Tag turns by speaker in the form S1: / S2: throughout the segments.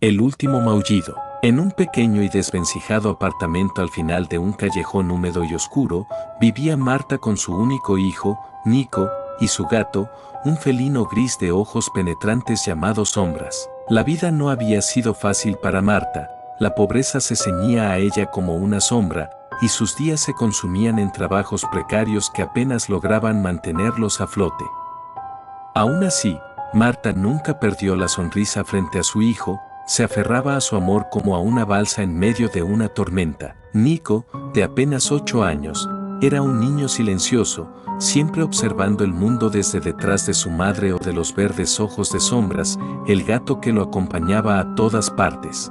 S1: El último maullido. En un pequeño y desvencijado apartamento al final de un callejón húmedo y oscuro, vivía Marta con su único hijo, Nico, y su gato, un felino gris de ojos penetrantes llamado Sombras. La vida no había sido fácil para Marta, la pobreza se ceñía a ella como una sombra, y sus días se consumían en trabajos precarios que apenas lograban mantenerlos a flote. Aún así, Marta nunca perdió la sonrisa frente a su hijo, se aferraba a su amor como a una balsa en medio de una tormenta. Nico, de apenas 8 años, era un niño silencioso, siempre observando el mundo desde detrás de su madre o de los verdes ojos de Sombras, el gato que lo acompañaba a todas partes.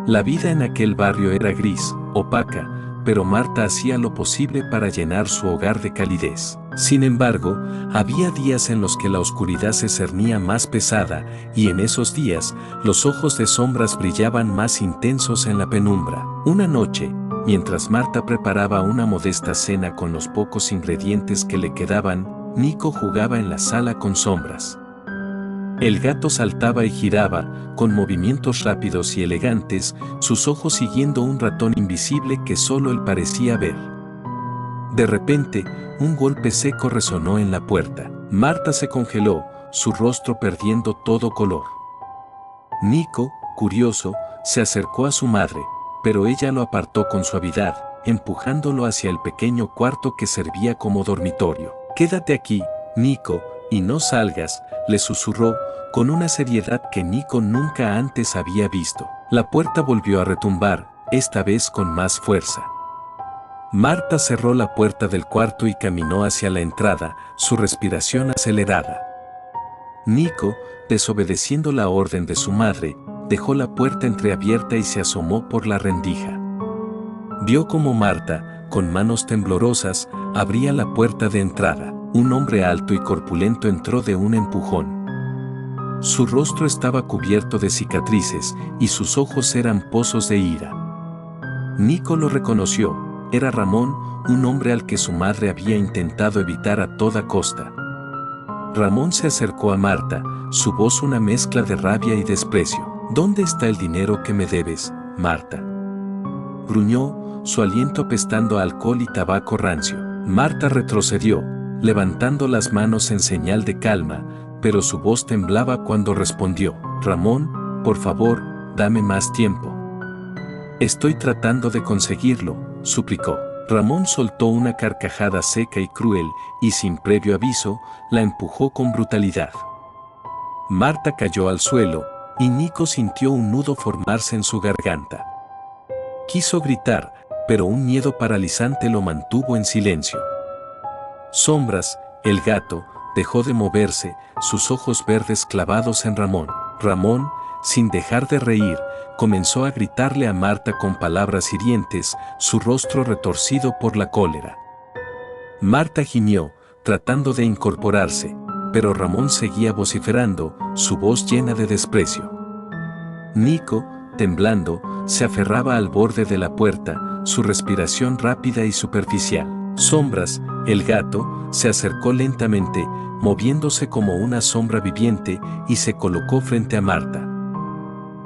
S1: La vida en aquel barrio era gris, opaca, pero Marta hacía lo posible para llenar su hogar de calidez. Sin embargo, había días en los que la oscuridad se cernía más pesada, y en esos días, los ojos de Sombras brillaban más intensos en la penumbra. Una noche, mientras Marta preparaba una modesta cena con los pocos ingredientes que le quedaban, Nico jugaba en la sala con Sombras. El gato saltaba y giraba, con movimientos rápidos y elegantes, sus ojos siguiendo un ratón invisible que solo él parecía ver. De repente, un golpe seco resonó en la puerta. Marta se congeló, su rostro perdiendo todo color. Nico, curioso, se acercó a su madre, pero ella lo apartó con suavidad, empujándolo hacia el pequeño cuarto que servía como dormitorio. «Quédate aquí, Nico, y no salgas», le susurró, con una seriedad que Nico nunca antes había visto. La puerta volvió a retumbar, esta vez con más fuerza. Marta cerró la puerta del cuarto y caminó hacia la entrada, su respiración acelerada. Nico, desobedeciendo la orden de su madre, dejó la puerta entreabierta y se asomó por la rendija. Vio cómo Marta, con manos temblorosas, abría la puerta de entrada. Un hombre alto y corpulento entró de un empujón. Su rostro estaba cubierto de cicatrices y sus ojos eran pozos de ira. Nico lo reconoció, era Ramón, un hombre al que su madre había intentado evitar a toda costa. Ramón se acercó a Marta, su voz una mezcla de rabia y desprecio. «¿Dónde está el dinero que me debes, Marta?», gruñó, su aliento apestando a alcohol y tabaco rancio. Marta retrocedió, levantando las manos en señal de calma, pero su voz temblaba cuando respondió: «Ramón, por favor, dame más tiempo». «Estoy tratando de conseguirlo», suplicó. Ramón soltó una carcajada seca y cruel, y sin previo aviso, la empujó con brutalidad. Marta cayó al suelo, y Nico sintió un nudo formarse en su garganta. Quiso gritar, pero un miedo paralizante lo mantuvo en silencio. Sombras, el gato, dejó de moverse, sus ojos verdes clavados en Ramón. Ramón, sin dejar de reír, comenzó a gritarle a Marta con palabras hirientes, su rostro retorcido por la cólera. Marta gimió, tratando de incorporarse, pero Ramón seguía vociferando, su voz llena de desprecio. Nico, temblando, se aferraba al borde de la puerta, su respiración rápida y superficial. Sombras, el gato, se acercó lentamente, moviéndose como una sombra viviente, y se colocó frente a Marta.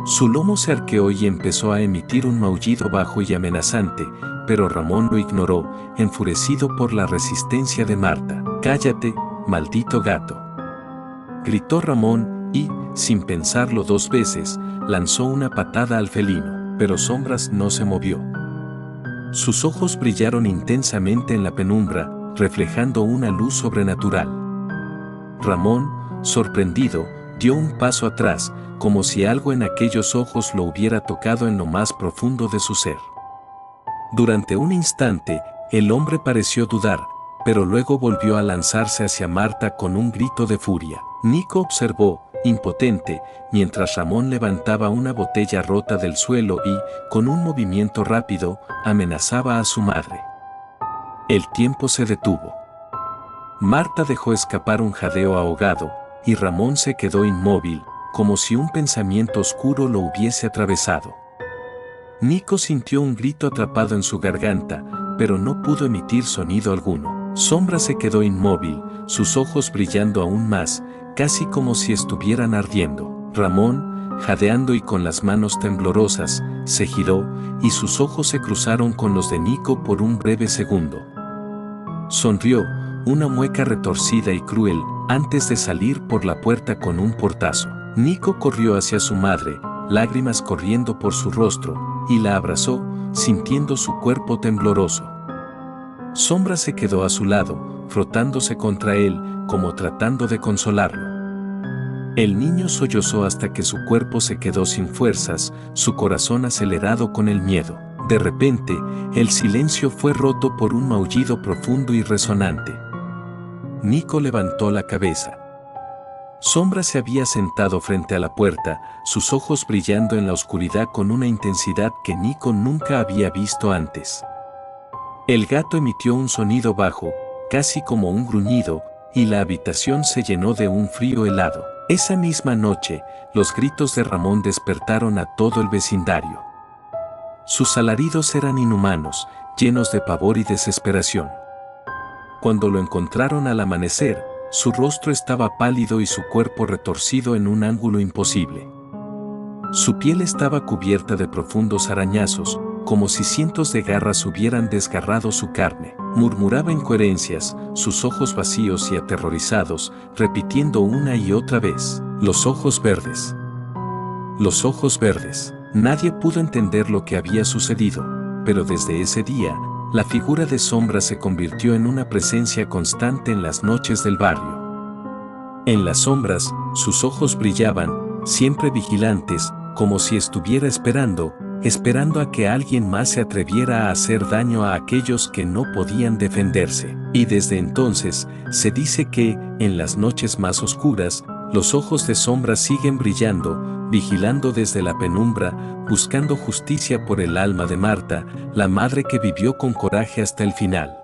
S1: Su lomo se arqueó y empezó a emitir un maullido bajo y amenazante, pero Ramón lo ignoró, enfurecido por la resistencia de Marta. «Cállate, maldito gato», gritó Ramón y, sin pensarlo 2 veces, lanzó una patada al felino, pero Sombras no se movió. Sus ojos brillaron intensamente en la penumbra, reflejando una luz sobrenatural. Ramón, sorprendido, dio un paso atrás, como si algo en aquellos ojos lo hubiera tocado en lo más profundo de su ser. Durante un instante, el hombre pareció dudar, pero luego volvió a lanzarse hacia Marta con un grito de furia. Nico observó, impotente, mientras Ramón levantaba una botella rota del suelo y, con un movimiento rápido, amenazaba a su madre. El tiempo se detuvo. Marta dejó escapar un jadeo ahogado, y Ramón se quedó inmóvil, como si un pensamiento oscuro lo hubiese atravesado. Nico sintió un grito atrapado en su garganta, pero no pudo emitir sonido alguno. Sombra se quedó inmóvil, sus ojos brillando aún más, casi como si estuvieran ardiendo. Ramón, jadeando y con las manos temblorosas, se giró, y sus ojos se cruzaron con los de Nico por un breve segundo. Sonrió, una mueca retorcida y cruel, antes de salir por la puerta con un portazo. Nico corrió hacia su madre, lágrimas corriendo por su rostro, y la abrazó, sintiendo su cuerpo tembloroso. Sombra se quedó a su lado, frotándose contra él, como tratando de consolarlo. El niño sollozó hasta que su cuerpo se quedó sin fuerzas, su corazón acelerado con el miedo. De repente, el silencio fue roto por un maullido profundo y resonante. Nico levantó la cabeza. Sombra se había sentado frente a la puerta, sus ojos brillando en la oscuridad con una intensidad que Nico nunca había visto antes. El gato emitió un sonido bajo, casi como un gruñido, y la habitación se llenó de un frío helado. Esa misma noche, los gritos de Ramón despertaron a todo el vecindario. Sus alaridos eran inhumanos, llenos de pavor y desesperación. Cuando lo encontraron al amanecer, su rostro estaba pálido y su cuerpo retorcido en un ángulo imposible. Su piel estaba cubierta de profundos arañazos, como si cientos de garras hubieran desgarrado su carne. Murmuraba incoherencias, sus ojos vacíos y aterrorizados, repitiendo una y otra vez: los ojos verdes. Los ojos verdes. Nadie pudo entender lo que había sucedido, pero desde ese día, la figura de Sombra se convirtió en una presencia constante en las noches del barrio. En las sombras, sus ojos brillaban, siempre vigilantes, como si estuviera esperando a que alguien más se atreviera a hacer daño a aquellos que no podían defenderse. Y desde entonces, se dice que, en las noches más oscuras, los ojos de Sombra siguen brillando, vigilando desde la penumbra, buscando justicia por el alma de Marta, la madre que vivió con coraje hasta el final.